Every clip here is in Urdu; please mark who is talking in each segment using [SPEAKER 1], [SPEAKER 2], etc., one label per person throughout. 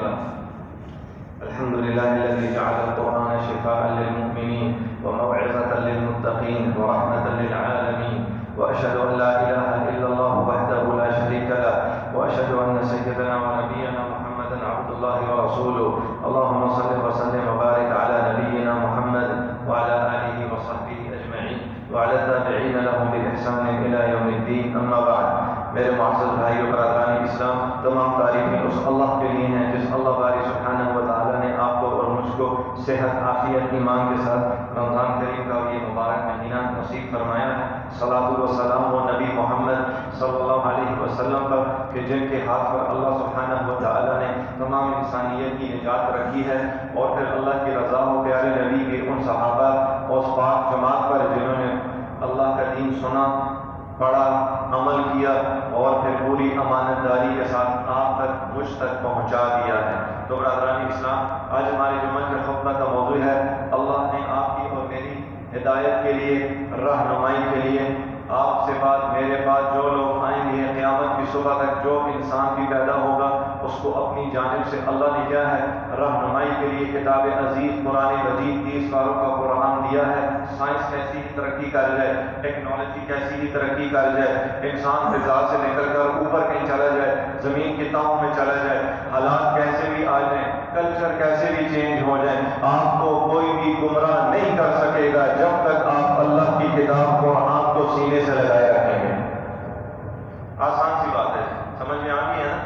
[SPEAKER 1] لله. الحمد لله الذي جعل القرآن شفاء للمؤمنين وموعظة للمتقين ورحمة للعالمين، وأشهد أن لا إله إلا الله وحده لا شريك له، وأشهد أن سيدنا ونبينا محمدا عبد الله ورسوله. اللهم صل وسلم وبارك على نبينا محمد وعلى آله وصحبه أجمعين وعلى التابعين لهم بإحسان إلى يوم الدين. أما بعد، میرے معزز بھائیو برادران اسلام، تمام تعریفیں اس اللہ کے لیے ہیں جس اللہ باری سبحانہ و تعالیٰ نے آپ کو اور مجھ کو صحت، عافیت، ایمان کے ساتھ رمضان کریم کا یہ مبارک مہینہ نصیب فرمایا ہے. صلاۃ و سلام و نبی محمد صلی اللہ علیہ وسلم پر کہ جن کے ہاتھ پر اللہ سبحانہ و تعالیٰ نے تمام انسانیت کی نجات رکھی ہے، اور پھر اللہ کی رضا و پیارے نبی کے ان صحابہ اور پاک جماعت پر جنہوں نے اللہ کا دین سنا، پڑھا، عمل کیا اور پھر پوری امانت داری کے ساتھ آپ تک، مجھ تک پہنچا دیا ہے. تو برادران اسلام، آج ہمارے جمعہ کے خطبہ کا موضوع ہے اللہ نے آپ کی اور میری ہدایت کے لیے، رہنمائی کے لیے آپ سے بعد، میرے بعد جو لوگ آئیں گے قیامت کی صبح تک، جو انسان بھی پیدا ہوگا اس کو اپنی جانب سے اللہ نے کیا ہے، رہنمائی کے لیے کتاب عزیز قرآن مجید 30 پاروں کا قرآن دیا ہے. سائنس کیسی ہی ترقی کر جائے، ٹیکنالوجی کیسی ہی ترقی کر جائے، انسان فضا سے نکل کر اوپر کہیں چلا جائے، زمین کی تہوں میں چلا جائے، حالات کیسے بھی آ جائیں، کلچر کیسے بھی چینج ہو جائیں، آپ کو کوئی بھی گمراہ نہیں کر سکے گا جب تک آپ اللہ کی کتاب قرآن کو سینے سے لگائے رکھیں گے. آسان سی بات ہے، سمجھ میں آ گئی ہے نا؟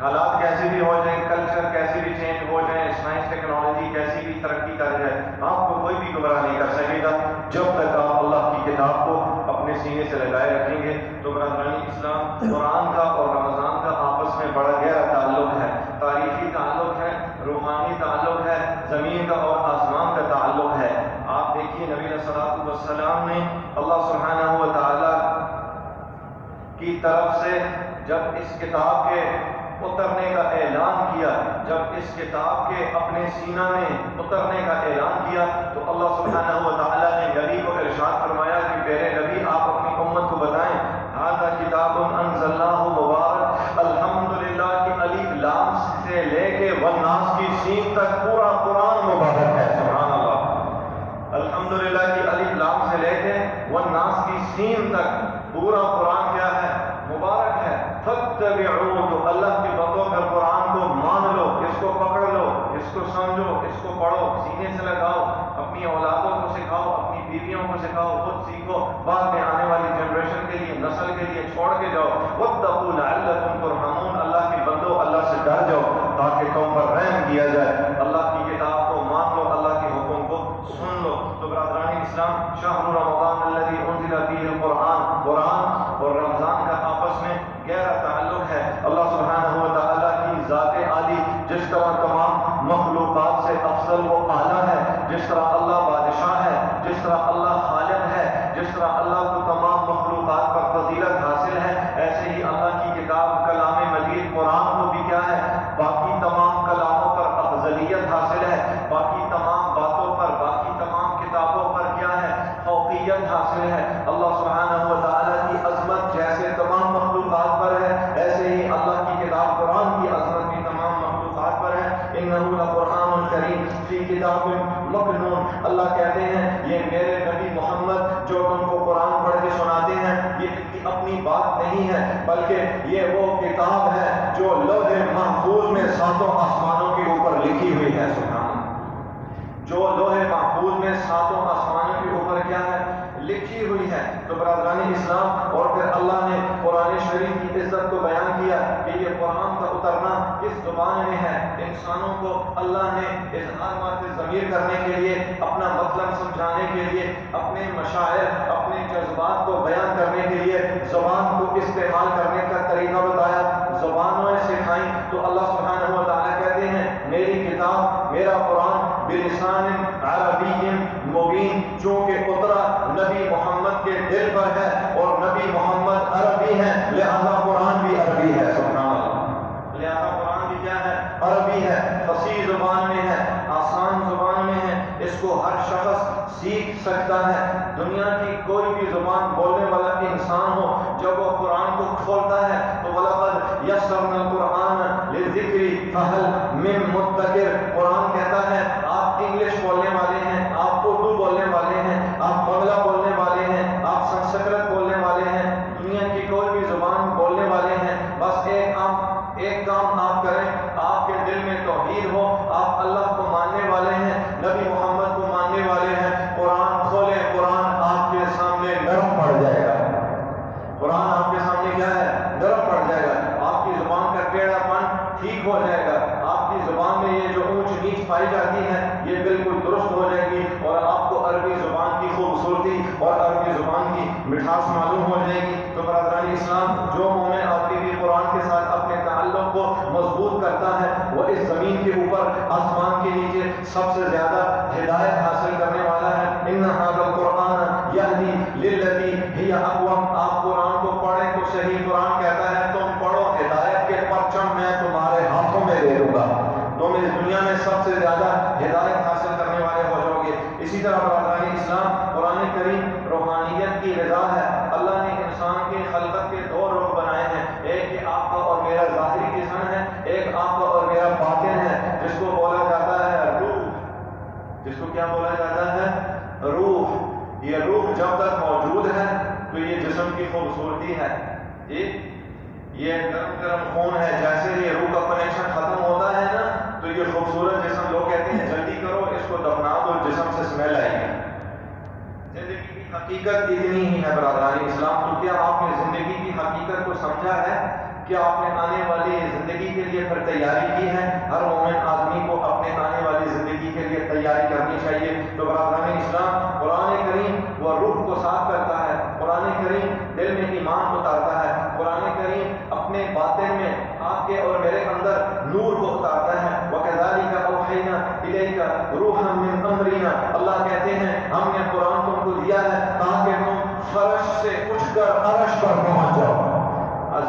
[SPEAKER 1] حالات کیسے بھی ہو جائیں، کلچر کیسے بھی چینج ہو جائیں، سائنس ٹیکنالوجی کیسی بھی ترقی کر جائے، آپ کو کوئی بھی گمراہ نہیں کر سکے گا جب تک آپ اللہ کی کتاب کو اپنے سینے سے لگائے رکھیں گے. تو برادران اسلام، قرآن کا اور رمضان کا آپس میں بڑا گہرا تعلق ہے، تاریخی تعلق ہے، روحانی تعلق ہے، زمین کا اور آسمان کا تعلق ہے. آپ دیکھیے نبی علیہ الصلوۃ والسلام نے اللہ سبحانہ و تعالی کی طرف سے جب اس کتاب کے اترنے کا اعلان کیا، جب اس کتاب کے اپنے سینہ میں اترنے کا اعلان کیا، تو اللہ سبحانہ و تعالیٰ نے نبی کو ارشاد فرمایا کہ پیارے نبی آپ اپنی امت کو بتائیں، ھذا کتاب انزلناہ مبارک، الحمدللہ کی الف لام سے لے کے والناس کی سین تک پورا قرآن مبارک ہے. سبحان اللہ، الحمدللہ کی الف لام سے لے کے والناس کی سین تک پورا قرآن کیا ہے، مبارک ہے. فاتبعوا، تو اللہ کے بندوں پر قرآن کو مان لو، اس کو پکڑ لو، اس کو سمجھو، اس کو پڑھو، سینے سے لگاؤ، اپنی اولادوں کو سکھاؤ، اپنی بیویوں کو سکھاؤ، خود سیکھو، بعد میں آنے والی جنریشن کے لیے، نسل کے لیے چھوڑ کے جاؤ. واتقوا لعلکم ترحمون، اللہ کے بندو اللہ سے ڈر جاؤ تاکہ تم پر رحم کیا جائے. اللہ کی کتاب کو مان لو، اللہ کے حکم کو سن لو. تو برادران اسلام، شہر رمضان الذی انزل فیہ القرآن، قرآن اور رمضان کا آپس میں گہرا تعلق ہے. اللہ سبحانہ و تعالیٰ کی ذات عالی جس طرح تمام مخلوقات سے افضل و اعلیٰ ہے، جس طرح اللہ بادشاہ ہے، جس طرح اللہ خالق ہے، جس طرح اللہ کو تمام مخلوقات پر فضیلت حاصل ہے، ایسے ہی اللہ کی کتاب کلام مجید قرآن کو بھی کیا ہے، باقی تمام کلاموں پر افضلیت حاصل ہے، باقی تمام باتوں پر، باقی تمام کتابوں پر کیا ہے، فوقیت حاصل ہے. اللہ سبحانہ و تعالیٰ کی عظمت جیسے تمام مخلوقات پر ہے، ایسے ہی اللہ کی کتاب قرآن کی عظمت بھی تمام مخلوقات پر ہے. انہ لقرآن کریم فی کتاب مکنون، اللہ کہتے ہیں یہ میرے نبی محمد جو تم کو قرآن پڑھ کے سناتے ہیں، یہ ان کی اپنی بات نہیں ہے، بلکہ یہ وہ کتاب ہے جو لوح محفوظ میں 7 آسمانوں کے اوپر لکھی ہوئی ہے. سبحان اللہ، جو لوح محفوظ میں 7 آسمانوں کے اوپر کیا ہے، لکھی ہوئی ہے. تو برادران اسلام، اور پھر اللہ نے قرآن شریف کی عزت کو بیان کیا کہ یہ قرآن کا اترنا کس زبان میں ہے. انسانوں کو اللہ نے اظہار مات ضمیر کرنے کے لیے، اپنا مطلب سمجھانے کے لیے، اپنے مشاعر، اپنے جذبات کو بیان کرنے کے لیے زبان کو استعمال کرنے کا طریقہ بتایا، زبانیں سکھائیں. تو اللہ سبحانہ و تعالیٰ کہتے ہیں میری کتاب، میرا قرآن بلسان عربی مبین، چونکہ اترا نبی محمد کے دل پر ہے اور نبی محمد عربی ہے، لہذا قرآن بھی عربی ہے. سبحان اللہ، لہذا قرآن بھی کیا ہے، عربی ہے، فصیح زبان میں ہے، آسان زبان میں ہے، اس کو ہر شخص سیکھ سکتا ہے. دنیا کی کوئی بھی زبان بولنے والا انسان ہو، جب وہ قرآن کو کھولتا ہے تو وَلَقَدْ يَسَّرْنَا الْقُرْآنَ لِلذِّكْرِ فَهَلْ مِن کام آپ کریں، آپ کے دل میں توحید ہو، آپ اللہ کو ماننے والے ہیں، نبی محمد کو ماننے والے ہیں، قرآن کھولیں، قرآن آپ کے سامنے نرم پڑ جائے گا، قرآن آپ کے سامنے کیا ہے؟ نرم پڑ جائے گا، آپ کی زبان کا ٹیڑھا پن ٹھیک ہو جائے گا، آپ کی زبان میں یہ جو اونچ نیچ پائی جاتی ہے یہ بالکل درست ہو جائے گی، اور آپ کو عربی زبان کی خوبصورتی اور عربی زبان کی مٹھاس معلوم ہو جائے گی۔ تو برادران اسلام، جو مومن آپی بھی قرآن کے ساتھ اپنے تعلق کو مضبوط کرتا ہے وہ اس زمین کے اوپر آسمان کے نیچے سب سے زیادہ ہدایت حاصل کرنے والا ہے۔ ان ھذا القرآن یہدی للتی ہی اقوم، آپ قرآن کو پڑھیں تو صحیح، قرآن کہتا ہے تم پڑھو، ہدایت کے پرچم میں تمہارے ہاتھوں میں دے دوں گا، تم اس دنیا میں سب سے زیادہ ہدایت حاصل کرنے والے ہو جاؤ گے۔ اسی طرح برادران اسلام، قرآن کریم روحانیت کی غذا ہے۔ اللہ نے انسان کے خلقت کے دو رخ بنائے ہیں، ایک یہ آپ کا اور میرا ظاہری جسم ہے، ایک آپ کا اور میرا باطن ہے، جس کو بولا جاتا ہے روح، جس کو کیا بولا جاتا ہے؟ روح۔ یہ روح جب تک موجود ہے تو یہ جسم کی خوبصورتی ہے، یہ گرم گرم خون ہے، جیسے یہ روح کا کنیکشن ختم ہوتا ہے نا تو یہ خوبصورت جسم، لوگ کہتے ہیں جلدی کرو اس کو دفنا دو، جسم سے اسمیل آئے گی۔ زندگی کی حقیقت اتنی ہی ہے برادران اسلام۔ تو کیا آپ نے زندگی کی حقیقت کو سمجھا ہے؟ کیا آپ نے آنے والی زندگی کے لیے پھر تیاری کی ہے؟ ہر مومن آدمی کو اپنے آنے والی زندگی کے لیے تیاری کرنی چاہیے۔ تو برادران اسلام، قرآن کریم وہ روح کو صاف کرتا ہے، قرآن کریم دل میں ایمان اتارتا ہے، قرآن کریم اپنے باطن میں آپ کے اور میرے اندر نور کو اتارتا ہے۔ وَكَذَلِكَ أَوْحَيْنَا إِلَيْكَ رُوحًا مِّنْ أَمْرِنَا، اللہ کہتے ہیں ہم نے قرآن تم کو دیا ہے تاکہ تم فرش سے اٹھ کر عرش پر پہنچ جاؤ،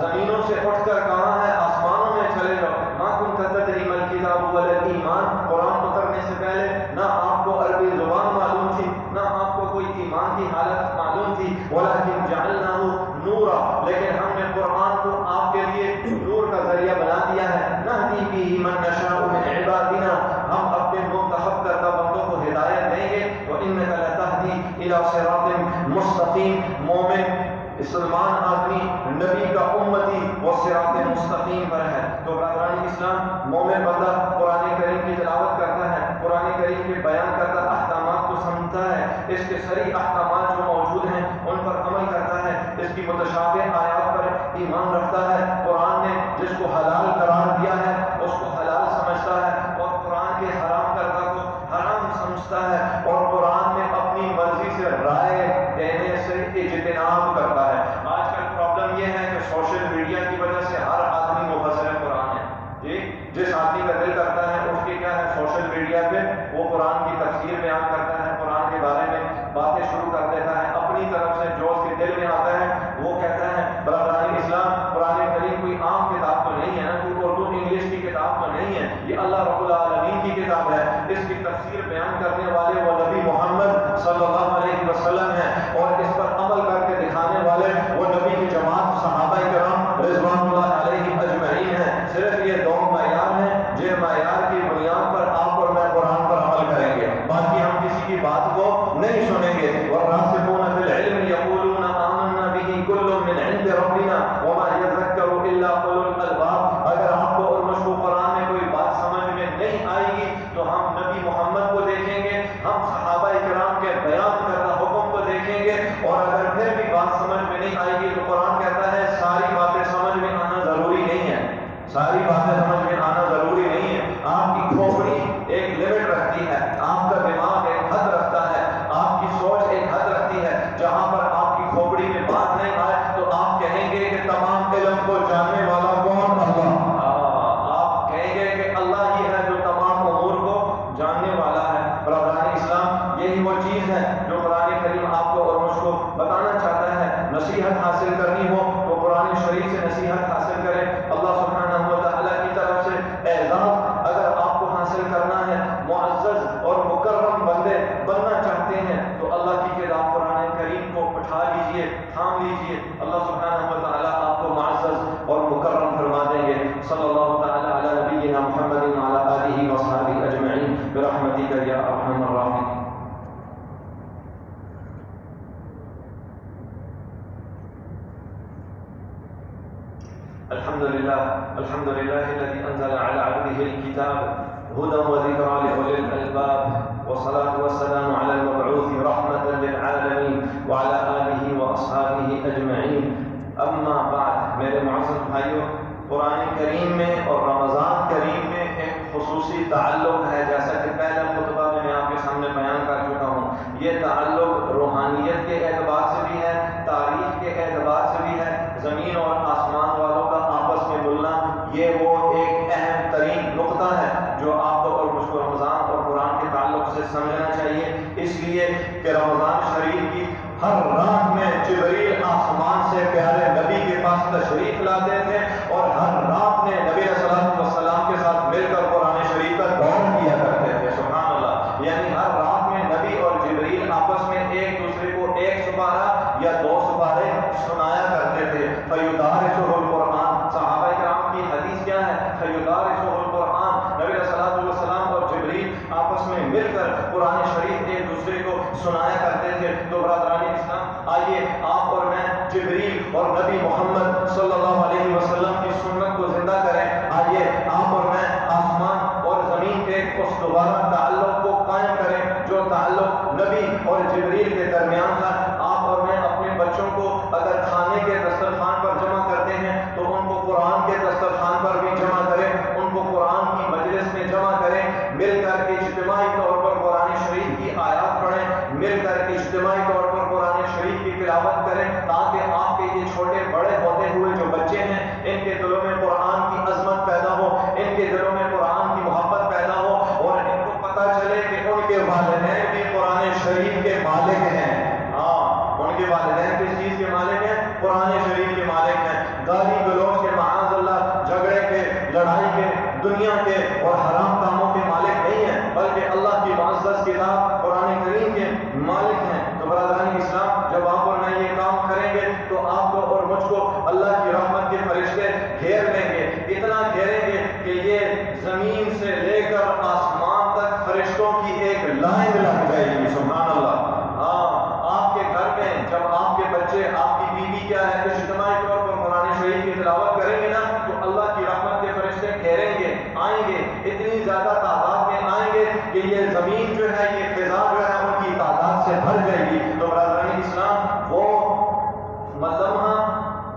[SPEAKER 1] زمینوں سے اٹھ کر کہاں ہے؟ آسمانوں میں چلے جاؤ۔ مَا كُنْتَ تَدْرِي مَا الْكِتَابُ وَلَا الْإِيمَانُ، قرآن اترنے سے پہلے نہ آپ کو عربی زبان معلوم تھی، نہ آپ کو کوئی ایمان کی حالت معلوم تھی، وَلَكِنْ جَعَلْنَاهُ نُورًا، لیکن ہم نے قرآن کو آپ کے لیے نور کا ذریعہ بنا دیا ہے۔ نَهْدِي بِهِ مَن نَّشَاءُ مِنْ عِبَادِنَا، ہم اپنے منتخب کردہ بندوں کو ہدایت دیں گے۔ وَإِنَّكَ لَتَهْدِي إِلَىٰ صِرَاطٍ مُّسْتَقِيمٍ، مومن مسلمان آدمی نبی کا امتی وہ صراط مستقیم پر ہے۔ تو برادران اسلام، مومن بندہ قرآن کریم کی تلاوت کرتا ہے، قرآن کریم کے بیان کردہ احکامات کو سمجھتا ہے، اس کے صریح احکامات جو موجود ہیں ان پر عمل کرتا ہے، اس کی متشابہ آیات پر ایمان رکھتا ہے، قرآن نے جس کو حلال قرار دیا ہے اس کو حلال سمجھتا ہے، اور قرآن کے حرام کردہ کو حرام سمجھتا ہے، اور قرآن میں اپنی مرضی سے رائے دینے سے اجتناب کرتا ہے۔ آج کل پرابلم یہ ہے کہ سوشل میڈیا کی وجہ سے ہر آدمی مفسر قرآن ہے، جس آدمی کا دل کرتا ہے اس کے کیا ہے سوشل میڈیا پہ وہ قرآن کی تفسیر بیان کرتا ہے، قرآن کے بارے میں باتیں شروع کر دیتا ہے، اپنی طرف سے جو اس کے دل میں آتا ہے وہ کہتا ہے۔ برادران اسلام، قرآن کریم کوئی عام کتاب تو نہیں ہے نا، کوئی اردو انگلش کی کتاب تو نہیں ہے، یہ اللہ رب العالمین کی کتاب ہے، اس کی تفسیر بیان کرنے والے وہ نبی محمد صلی اللہ علیہ وسلم ہیں، اور اس پر عمل کر کے دکھانے والے وہ نبی کی جماعت صحابہ کرام رضوان اللہ علیہ اجمعین ہیں۔ صرف یہ دو معیار ہیں جن معیار کی بنیاد پر آپ اور میں قرآن پر عمل کریں گے، باقی ہم کسی کی بات کو نہیں سنیں گے۔ والراسخون فی العلم یقولون آمنا به کل من عند ربنا وما یذکر الا اولو الالباب، اگر آپ کو اور مجھ کو قرآن میں کوئی بات سمجھ میں نہیں آئے گی تو ہم نبی محمد کو دیکھیں گے، ہم صحابہ کرام کے بیان کردہ حکم کو دیکھیں گے، اور اگر پھر بھی بات سمجھ میں نہیں آئے گی تو قرآن کہتا ہے ساری باتیں سمجھ میں آنا ضروری نہیں ہے، ساری باتیں سمجھ میں آنا ضروری نہیں ہے۔ آپ کی کھوپڑی ایک لمٹ رکھتی ہے، آپ کا دماغ ایک حد رکھتا ہے، آپ کی سوچ ایک حد رکھتی ہے، جہاں پر آپ کی کھوپڑی میں بات نہیں آئے تو آپ کہیں گے کہ تمام علم کو جاننے والا کون؟ اللہ۔ آپ کہیں گے کہ اللہ ہی ہے جو تمام امور کو جاننے والا ہے۔ برادران اسلام، یہی وہ چیز ہے جو قرآن کریم آپ کو اور مجھ کو بتانا چاہتا ہے۔ نصیحت حاصل کرنی ہو تو قرآن شریف سے نصیحت حاصل کریں، اللہ سبحانہ و تعالیٰ کی طرف سے اعزاز اگر آپ کو حاصل کرنا ہے، معزز اور مکرم بندے بننا چاہتے ہیں تو اللہ کی کتاب قرآن کریم کو اٹھا لیجئے، تھام لیجئے، اللہ سبحانہ و تعالیٰ آپ کو معزز اور مکرم فرما دیں گے۔ صلی اللہ تعالیٰ علی نبینا محمد وعلی آلہ وصحبہ اجمعین برحمتک یا ارحم الراحمین۔ الحمد للہ الحمد لله الذي أنزل على عبده الكتاب هدى وذكرى لأولي الألباب، والصلاة والسلام على المبعوث رحمة للعالمين وعلى آله وأصحابه أجمعين. أما بعد، میرے معزز بھائیوں، قرآن کریم میں اور رمضان کریم میں ایک خصوصی تعلق ہے، جیسا کہ پہلے خطبہ میں آپ کے سامنے بیان کر چکا ہوں. یہ تعلق روحانیت کے اعتبار سے بھی ہے، تاریخ کے اعتبار سے بھی ہے. زمین اور آسمان والوں کا آپس میں ملنا، یہ وہ ایک اہم ترین نقطہ ہے جو آپ کو اور مجھ کو رمضان اور قرآن کے تعلق سے سمجھنا چاہیے. اس لیے کہ رمضان شریف کی ہر رات میں جبریل آسمان سے پیارے نبی کے پاس تشریف لاتے تھے اور ہر رات میں نبی علیہ الصلوۃ والسلام کے ساتھ مل کر قرآن شریف کا دور کیا کرتے تھے. سبحان اللہ. یعنی ہر رات میں نبی اور جبریل آپس میں ایک دوسرے کو ایک سپارہ یا دو سپارے سنایا کرتے تھے. فیدارسہ القرآن، صحابہ کرام کی حدیث کیا ہے؟ فیدارسہ القرآن. نبی علیہ الصلوۃ والسلام اور جبریل آپس میں مل کر قرآن شریف ایک دوسرے کو سنایا کرتے تھے. تو برادران اسلام، آئیے آپ اور میں جبریل اور نبی محمد صلی اللہ علیہ وسلم کی سنت کو زندہ کریں. آئیے آپ اور میں آسمان اور زمین کے اس دوبارہ تعلق کو قائم کریں جو تعلق نبی اور جبریل کے درمیان تھا. آپ اور میں اپنے بچوں کو اگر کھانے کے دسترخوان پر جمع کرتے ہیں تو ان کو قرآن کے دسترخوان پر بھی جمع کریں، ان کو قرآن کی مجلس میں جمع کریں، مل کر کے اجتماعی طور پر قرآن شریف کی آیات پڑھیں، مل کر کے اجتماعی طور پر قرآن شریف کی تلاوت کریں، تاکہ آپ کے یہ چھوٹے بڑے ہوتے ہوئے جو بچے ہیں ان کے دلوں میں قرآن کی عظمت پیدا ہو، ان کے دلوں میں قرآن کی محبت پیدا ہو اور ان کو پتہ چلے کہ ان کے والدین بھی قرآن شریف کے مالک ہیں. ان کے والدین کس چیز کے مالک ہیں؟ قرآن شریف کے مالک ہیں. گالی گلوچ کے، معاذ اللہ، جھگڑے کے، لڑائی کے، دنیا کے اور حرام کاموں کے مالک نہیں ہیں، بلکہ اللہ کی معزز کتاب قرآن کریم کے مالک ہیں. تو برادران اسلام، جب آپ اور میں یہ کام کریں گے تو آپ کو اور مجھ کو اللہ کی رحمت کے فرشتے گھیر لیں گے. اتنا گھیریں گے کہ یہ زمین سے لے کر آسمان تک فرشتوں کی ایک لائن لگ جائے گی. سبحان اللہ. آپ کے گھر میں جب آپ کے بچے، آپ کی بیوی کیا ہے، اجتماعی طور پر قرآن شریف کی تلاوت کریں گے نا، تو اللہ کی رحمت کے فرشتے گھیریں گے، آئیں گے، اتنی زیادہ تعداد میں آئیں گے کہ یہ زمین جو ہے، یہ فضا جو ہے، ان کی تعداد سے بھر جائے گی. تو برادران اسلام، وہ ملمحہ،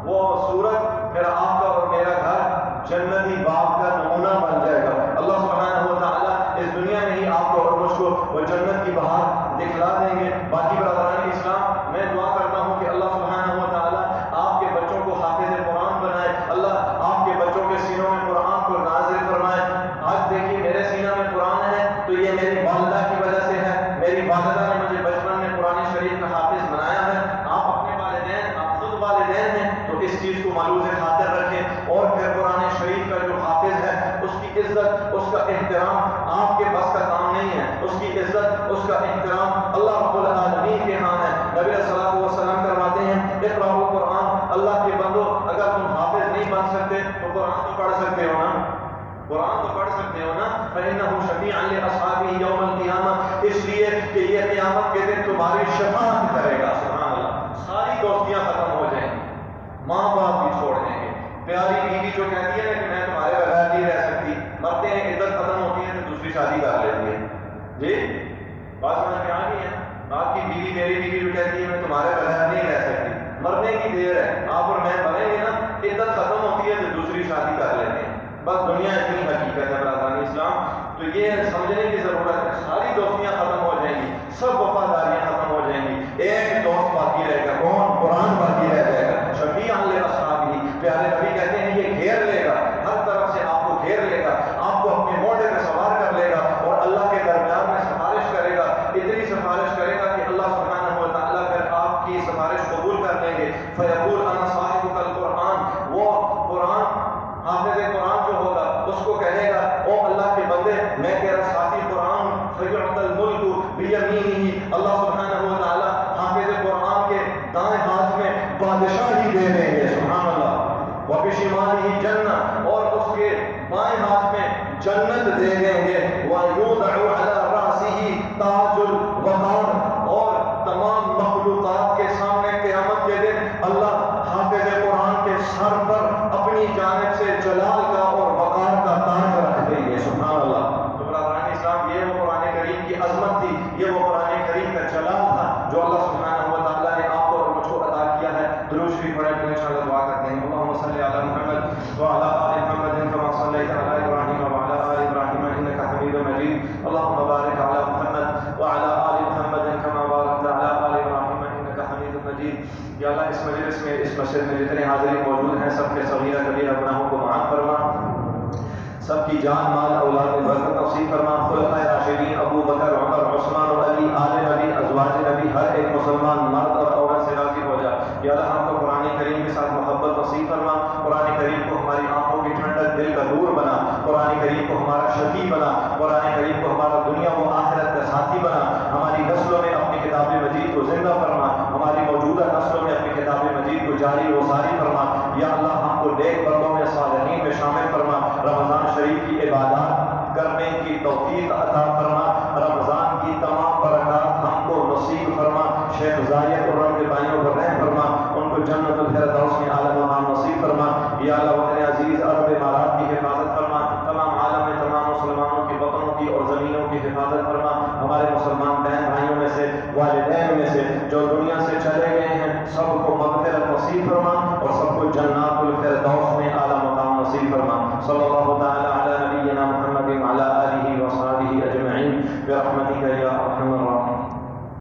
[SPEAKER 1] وہ صورت، پھر آپ کا اور میرا گھر جنتی باغ کا نمونہ بن جائے گا. اللہ سبحانہ و تعالیٰ اس دنیا میں ہی آپ کو اور مجھ کو وہ جنت کی بہار دکھلا دیں گے. باقی برادران اسلام، میں دعا کرتا ہوں کہ اللہ سبحانہ و تعالیٰ آپ کے بچوں کو حافظ قرآن بنائے، اللہ آپ کے بچوں کے سینوں میں قرآن کو نازل فرمائے. آج دیکھیے میرے سینہ میں قرآن ہے تو یہ میری والدہ کی وجہ سے ہے. میری والدہ نے مجھے بچپن میں قرآن شریف کا حافظ بنایا ہے. آپ اپنے والدین، آپ خود والدین ہیں تو اس چیز کو ملحوظ خاطر رکھیں. اور پھر قرآن شریف کا جو حافظ ہے اس کی عزت، اس کا احترام آپ کے بس کا کام نہیں ہے. اس کی عزت، اس کا احترام اللہ رب العالمین کے ہاں ہے. نبی علیہ الصلوۃ والسلام فرماتے ہیں، اقرأوا القرآن. اللہ کے بندو، اگر تم حافظ نہیں بن سکتے تو قرآن تو پڑھ سکتے ہو نا، قرآن تو پڑھ سکتے ہو نا. فإنه شفیع لأصحابہ یوم القیامہ، اس لیے کہ یہ قیامت کے دن تمہاری شفاعت کرے گا. سبحان اللہ. ساری دوستیاں ختم ہو جائیں گی، ماں باپ بھی چھوڑ دیں گے، پیاری بیوی جو کہتی ہے نا کہ میں تمہارے بغیر نہیں رہ سکتی، مرتے ہیں عزت ختم ہوتی ہے تو دوسری شادی کر لیتی ہے. جی بات سمجھ میں آ گئی ہے؟ آپ کی بیوی، میری بیوی جو کہتی ہے میں تمہارے بغیر نہیں رہ سکتی، مرنے کی دیر ہے، آپ اور میں مریں گے نا، عزت ختم ہوتی ہے تو دوسری شادی کر لیتے ہیں. بس دنیا اتنی حقیقت ہے برادران اسلام. تو یہ سمجھنے کی ضرورت ہے، ساری دوستیاں ختم ہو جائیں گی، سب وفاداریاں ختم ہو جائیں گی، ایک دوست باقی رہے گا. کون؟ قرآن باقی رہ جائے گا. شفیع لأصحابہ، پیارے نبی کہتے ہیں یہ گھیر لے گا، ہر طرف سے آپ کو گھیر لے گا، آپ کو اپنے موڈے پہ سوار کر لے گا اور اللہ کے درمیان میں سفارش کرے گا. اتنی سفارش کرے گا کہ اللہ سبحانہ و تعالیٰ پھر آپ کی سفارش قبول کر لیں گے. فیقول انا صاحبک القرآن، وہ قرآن، حافظ قرآن جو ہوگا اس کو کہے گا، او اللہ کے بندے، میں تیرا ساتھی قرآن. فیعطی الملک بیمینہ، اللہ سبحانہ و تعالیٰ حافظ قرآن کے دائیں ہاتھ میں بادشاہی دے دیں گے. سبحان اللہ. وبشمالہ جنہ، اور اس کے بائیں ہاتھ میں جنت دے دیں گے. ویوضع علی رأسہ تاج الوقار، اور تمام مخلوقات کے سامنے قیامت کے دن اللہ حافظ قرآن کے سر پر اپنی جانب سے اس مسجد میں جتنے حاضرین موجود ہیں سب کے صغیرہ کبیرہ گناہوں کو معاف فرما، سب کی جان مال اولاد میں برکت نصیب فرما۔ خلفائے راشدین ابو بکر عمر عثمان و علی آل نبی ازواج نبی ہر ایک مسلمان مرد اور عورت سے راضی ہو جا۔ یا اللہ ہم کو قرآن کریم کے ساتھ محبت نصیب فرما، قرآن کریم کو ہماری آنکھوں کی ٹھنڈک دل کا نور بنا، قرآن کریم کو ہمارا شفیع بنا، قرآن کریم کو ہمارا دنیا و آخرت کا ساتھی بنا۔ ہماری نسلوں میں اپنی کتاب مجید کو زندہ فرما، ہماری موجودہ نسلوں میں اپنی کتاب مجید کو جاری و ساری فرما۔ یا اللہ ہم کو نیک بندوں میں صالحین میں شامل فرما، رمضان شریف کی عبادات کرنے کی توفیق عطا فرما، رمضان کی تمام برکات ہم کو نصیب فرما۔ شیخ زاید اور ان کے بھائیوں پر رحم فرما، ان کو جنت الفردوس